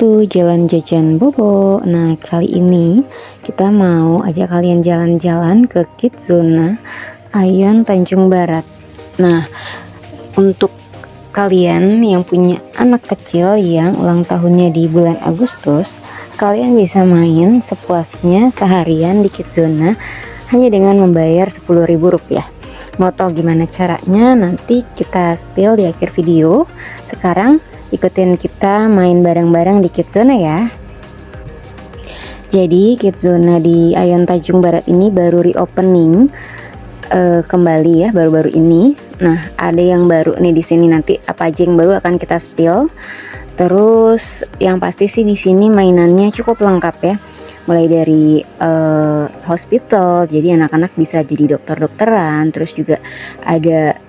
to Jalan Jajan Bobo. Nah, kali ini kita mau ajak kalian jalan-jalan ke Kidzuna Aeon Tanjung Barat. Nah, untuk kalian yang punya anak kecil yang ulang tahunnya di bulan Agustus, kalian bisa main sepuasnya seharian di Kidzuna hanya dengan membayar Rp10.000. Mau tahu gimana caranya? Nanti kita spill di akhir video. Sekarang ikutin kita main bareng-bareng di Kidzuna ya. Jadi Kidzuna di Aeon Tanjung Barat ini baru reopening kembali ya, baru-baru ini. Nah, ada yang baru nih di sini, nanti apa aja yang baru akan kita spill. Terus yang pasti sih di sini mainannya cukup lengkap ya. Mulai dari hospital, jadi anak-anak bisa jadi dokter-dokteran. Terus juga ada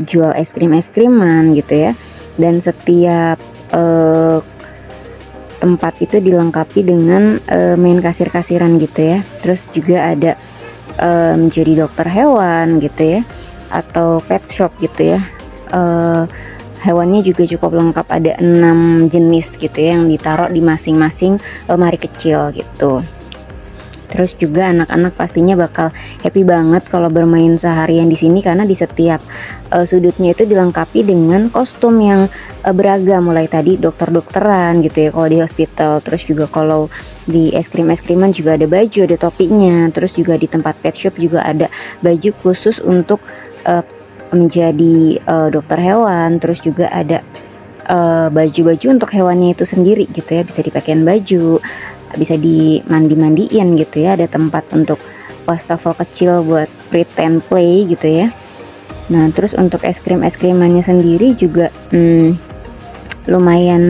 jual es krim-es-kriman gitu ya. Dan setiap tempat itu dilengkapi dengan main kasir-kasiran gitu ya. Terus juga ada menjadi dokter hewan gitu ya, atau pet shop gitu ya. Hewannya juga cukup lengkap, ada 6 jenis gitu ya, yang ditaruh di masing-masing lemari kecil gitu. Terus juga anak-anak pastinya bakal happy banget kalau bermain seharian di sini, karena di setiap sudutnya itu dilengkapi dengan kostum yang beragam, mulai tadi dokter-dokteran gitu ya kalau di hospital. Terus juga kalau di es krim-es-kriman juga ada baju, ada topinya. Terus juga di tempat pet shop juga ada baju khusus untuk menjadi dokter hewan. Terus juga ada baju-baju untuk hewannya itu sendiri gitu ya, bisa dipakein baju, bisa dimandi-mandiin gitu ya. Ada tempat untuk wastafel kecil buat pretend play gitu ya. Nah, terus untuk es krim-es-krimannya sendiri juga lumayan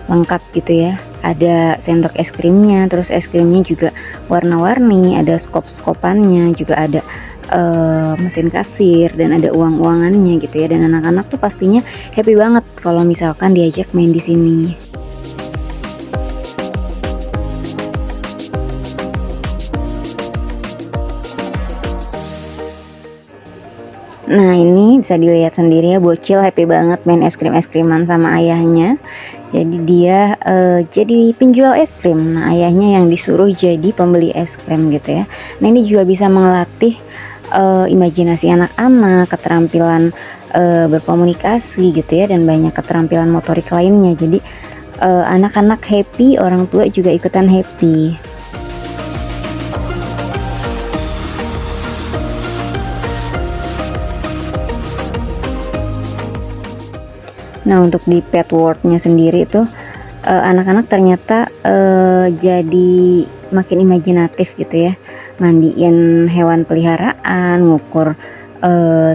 lengkap gitu ya. Ada sendok es krimnya, terus es krimnya juga warna-warni, ada skop-skopannya, juga ada mesin kasir, dan ada uang-uangannya gitu ya. Dan anak-anak tuh pastinya happy banget kalau misalkan diajak main di sini. Nah, ini bisa dilihat sendiri ya, bocil happy banget main es krim-es-kriman sama ayahnya. Jadi dia jadi penjual es krim. Nah, ayahnya yang disuruh jadi pembeli es krim gitu ya. Nah, ini juga bisa melatih imajinasi anak-anak, keterampilan berkomunikasi gitu ya, dan banyak keterampilan motorik lainnya. Jadi anak-anak happy, orang tua juga ikutan happy. Nah, untuk di pet world-nya sendiri tuh anak-anak ternyata jadi makin imajinatif gitu ya. Mandiin hewan peliharaan, ngukur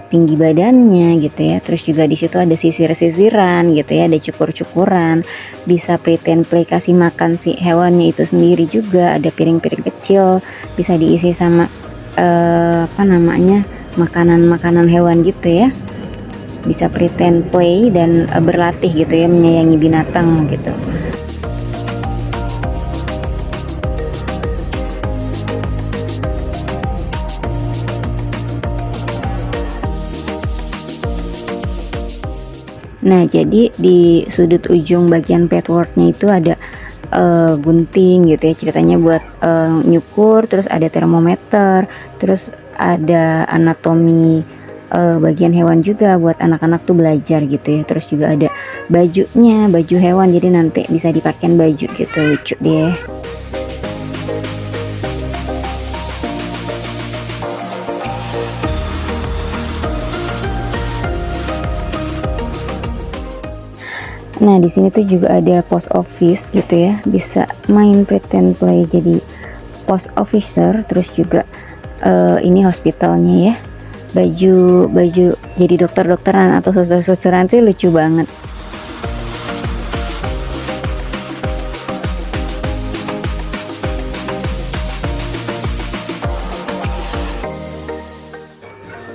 tinggi badannya gitu ya. Terus juga di situ ada sisir-sisiran gitu ya, ada cukur-cukuran, bisa pretend play kasih makan si hewannya itu sendiri juga. Ada piring-piring kecil, bisa diisi sama makanan-makanan hewan gitu ya. Bisa pretend play dan berlatih gitu ya, menyayangi binatang gitu. Nah, jadi di sudut ujung bagian pet world-nya itu ada gunting gitu ya, ceritanya buat nyukur. Terus ada termometer, terus ada anatomi bagian hewan juga buat anak-anak tuh belajar gitu ya. Terus juga ada bajunya, baju hewan, jadi nanti bisa dipakein baju gitu, lucu deh. Nah, di sini tuh juga ada post office gitu ya, bisa main pretend play jadi post officer. Terus juga ini hospitalnya ya, baju jadi dokter-dokteran atau suster-susteran sih lucu banget.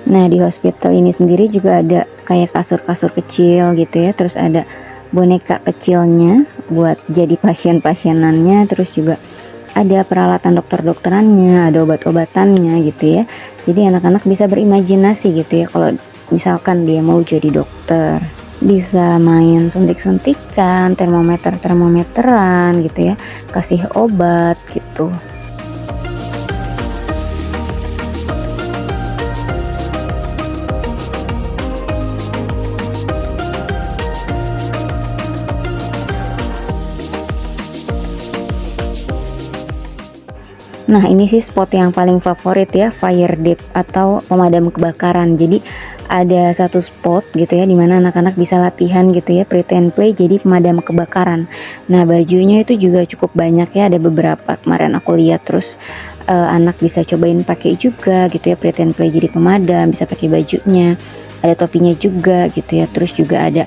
Nah, di hospital ini sendiri juga ada kayak kasur-kasur kecil gitu ya. Terus ada boneka kecilnya buat jadi pasien-pasienannya. Terus juga ada peralatan dokter-dokterannya, ada obat-obatannya gitu ya. Jadi anak-anak bisa berimajinasi gitu ya kalau misalkan dia mau jadi dokter. bisa main suntik-suntikan, termometeran gitu ya, kasih obat gitu. Nah, ini sih spot yang paling favorit ya, fire dip atau pemadam kebakaran. Jadi ada satu spot gitu ya, dimana anak-anak bisa latihan gitu ya, pretend play jadi pemadam kebakaran. Nah, bajunya itu juga cukup banyak ya, ada beberapa kemarin aku lihat. Terus anak bisa cobain pakai juga gitu ya, pretend play jadi pemadam, bisa pakai bajunya, ada topinya juga gitu ya. Terus juga ada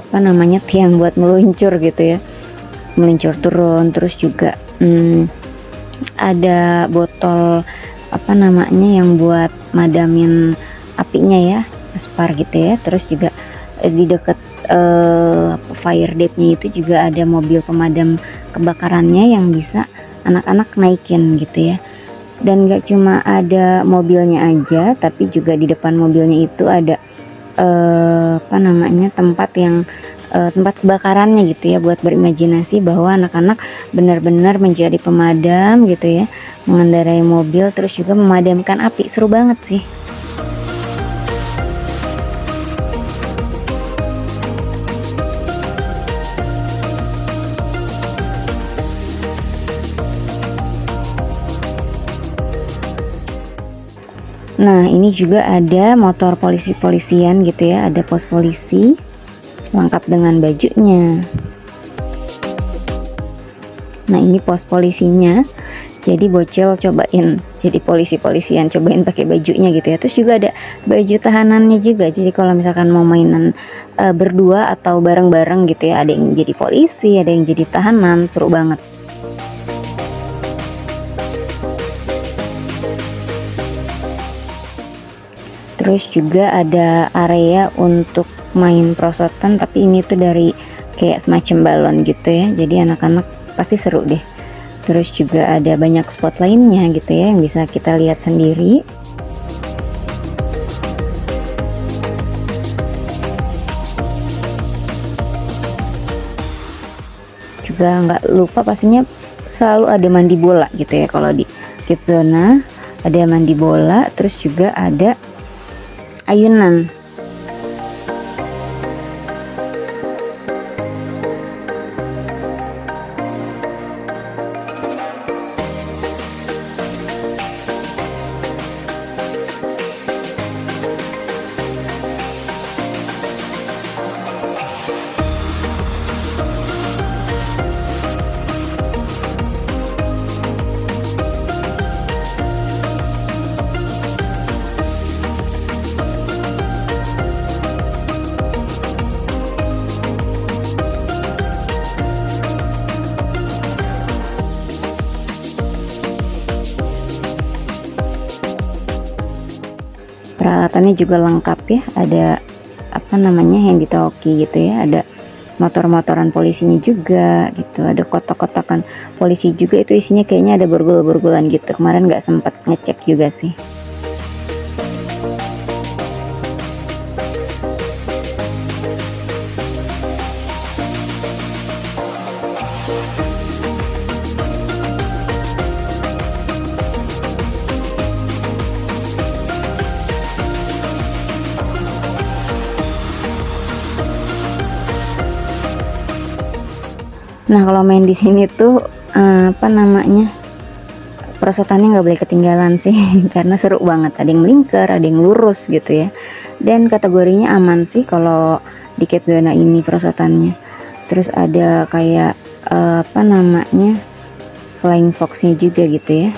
apa namanya, tiang buat meluncur gitu ya, meluncur turun. Terus juga ada botol apa namanya yang buat madamin apinya ya, aspar gitu ya. Terus juga di dekat fire depnya itu juga ada mobil pemadam kebakarannya yang bisa anak-anak naikin gitu ya. Dan gak cuma ada mobilnya aja, tapi juga di depan mobilnya itu ada apa namanya, tempat kebakarannya gitu ya, buat berimajinasi bahwa anak-anak benar-benar menjadi pemadam gitu ya, mengendarai mobil terus juga memadamkan api. Seru banget sih. Nah, ini juga ada motor polisi-polisian gitu ya, ada pos polisi lengkap dengan bajunya. Nah, ini pos polisinya. Jadi bocil cobain jadi polisi-polisian, cobain pakai bajunya gitu ya. Terus juga ada baju tahanannya juga. Jadi kalau misalkan mau mainan berdua atau bareng-bareng gitu ya, ada yang jadi polisi, ada yang jadi tahanan, seru banget. Terus juga ada area untuk main prosotan, tapi ini tuh dari kayak semacam balon gitu ya, jadi anak-anak pasti seru deh. Terus juga ada banyak spot lainnya gitu ya yang bisa kita lihat sendiri. Juga nggak lupa pastinya selalu ada mandi bola gitu ya, kalau di Kids Zona ada mandi bola. Terus juga ada ayunan. Peralatannya juga lengkap ya, ada apa namanya, handy talkie gitu ya, ada motor-motoran polisinya juga gitu, ada kotak-kotakan polisi juga, itu isinya kayaknya ada borgol-borgolan gitu. Kemarin nggak sempat ngecek juga sih. Nah, kalau main di sini tuh apa namanya, perosotannya nggak boleh ketinggalan sih karena seru banget, ada yang melingkar, ada yang lurus gitu ya. Dan kategorinya aman sih kalau di Kids Zona ini perosotannya. Terus ada kayak apa namanya, flying foxnya juga gitu ya.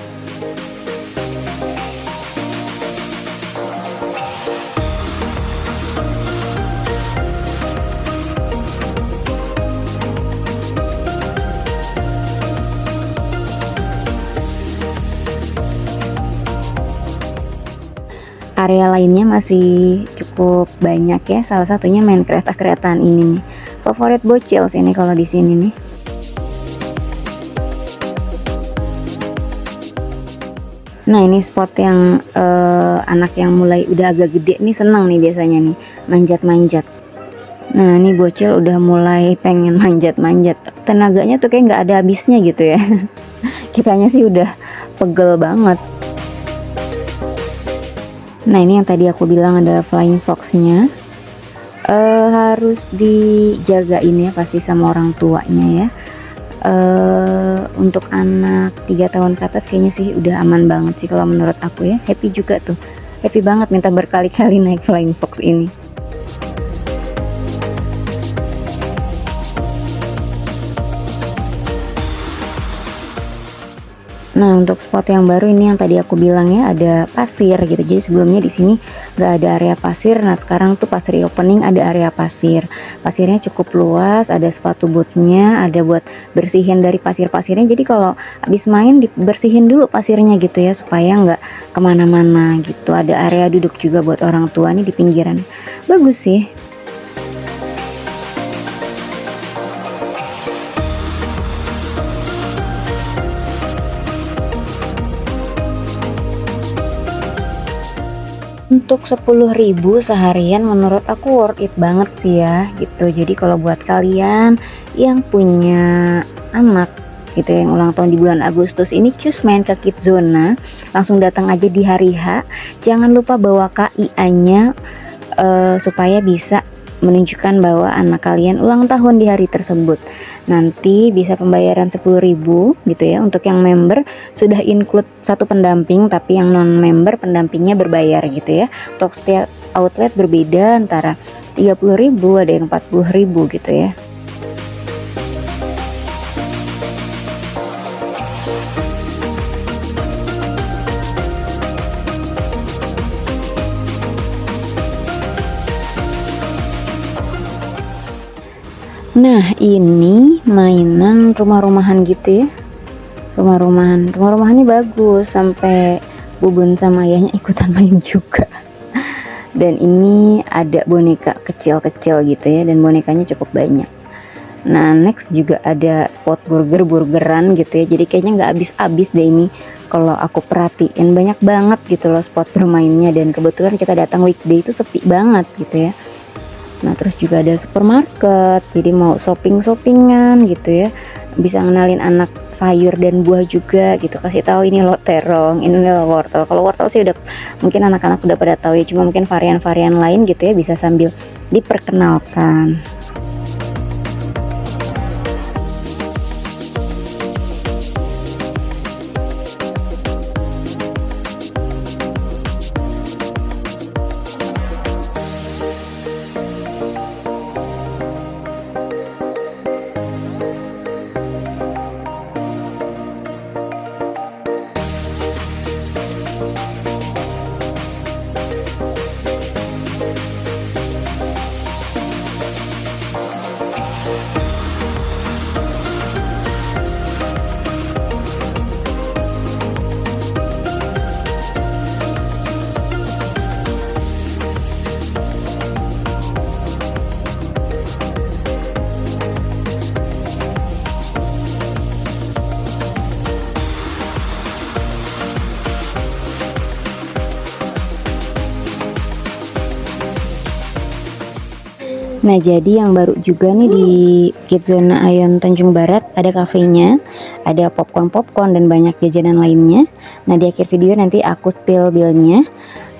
Area lainnya masih cukup banyak ya, salah satunya main kereta-keretaan ini nih. Favorit bocil sih ini kalau di sini nih. Nah, ini spot yang anak yang mulai udah agak gede nih seneng nih biasanya nih, manjat-manjat. Nah, ini bocil udah mulai pengen manjat-manjat. Tenaganya tuh kayak nggak ada habisnya gitu ya. Kitanya sih udah pegel banget. Nah, ini yang tadi aku bilang ada flying foxnya. Harus dijagain ya pasti sama orang tuanya ya. Untuk anak 3 tahun ke atas kayaknya sih udah aman banget sih kalau menurut aku ya. Happy juga tuh. Happy banget minta berkali-kali naik flying fox ini. Nah, untuk spot yang baru ini yang tadi aku bilang ya, ada pasir gitu. Jadi sebelumnya di sini nggak ada area pasir. Nah, sekarang tuh pas reopening ada area pasir. Pasirnya cukup luas, ada sepatu bootnya, ada buat bersihin dari pasir-pasirnya. Jadi kalau habis main dibersihin dulu pasirnya gitu ya, supaya nggak kemana-mana gitu. Ada area duduk juga buat orang tua nih di pinggiran. Bagus sih. Untuk 10.000 seharian menurut aku worth it banget sih ya gitu. Jadi kalau buat kalian yang punya anak gitu yang ulang tahun di bulan Agustus ini, cus main ke Kidzona, langsung datang aja di hari H. Jangan lupa bawa KIA-nya supaya bisa menunjukkan bahwa anak kalian ulang tahun di hari tersebut. Nanti bisa pembayaran 10.000 gitu ya. Untuk yang member sudah include satu pendamping, tapi yang non member pendampingnya berbayar gitu ya. Untuk setiap outlet berbeda, antara 30.000 ada yang 40.000 gitu ya. Nah, ini mainan rumah-rumahan gitu ya. Rumah-rumahannya bagus, sampai Bubun sama ayahnya ikutan main juga. Dan ini ada boneka kecil-kecil gitu ya, dan bonekanya cukup banyak. Nah, next juga ada spot burgeran gitu ya. Jadi kayaknya nggak habis-habis deh ini. Kalau aku perhatiin banyak banget gitu loh spot bermainnya, dan kebetulan kita datang weekday itu sepi banget gitu ya. Nah, terus juga ada supermarket, jadi mau shoppingan gitu ya, bisa ngenalin anak sayur dan buah juga gitu, kasih tahu ini loh terong, ini loh wortel. Kalau wortel sih udah mungkin anak-anak udah pada tahu ya, cuma mungkin varian-varian lain gitu ya bisa sambil diperkenalkan. Nah, jadi yang baru juga nih di Kidzona Aeon Tanjung Barat, ada kafenya, ada popcorn dan banyak jajanan lainnya. Nah, di akhir video nanti aku spill billnya.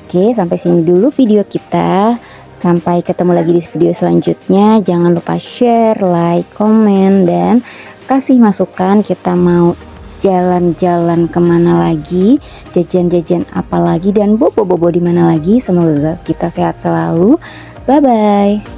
Oke, sampai sini dulu video kita. Sampai ketemu lagi di video selanjutnya. Jangan lupa share, like, komen, dan kasih masukan kita mau jalan-jalan kemana lagi, jajan-jajan apa lagi, dan bobo-bobo di mana lagi. Semoga kita sehat selalu. Bye bye.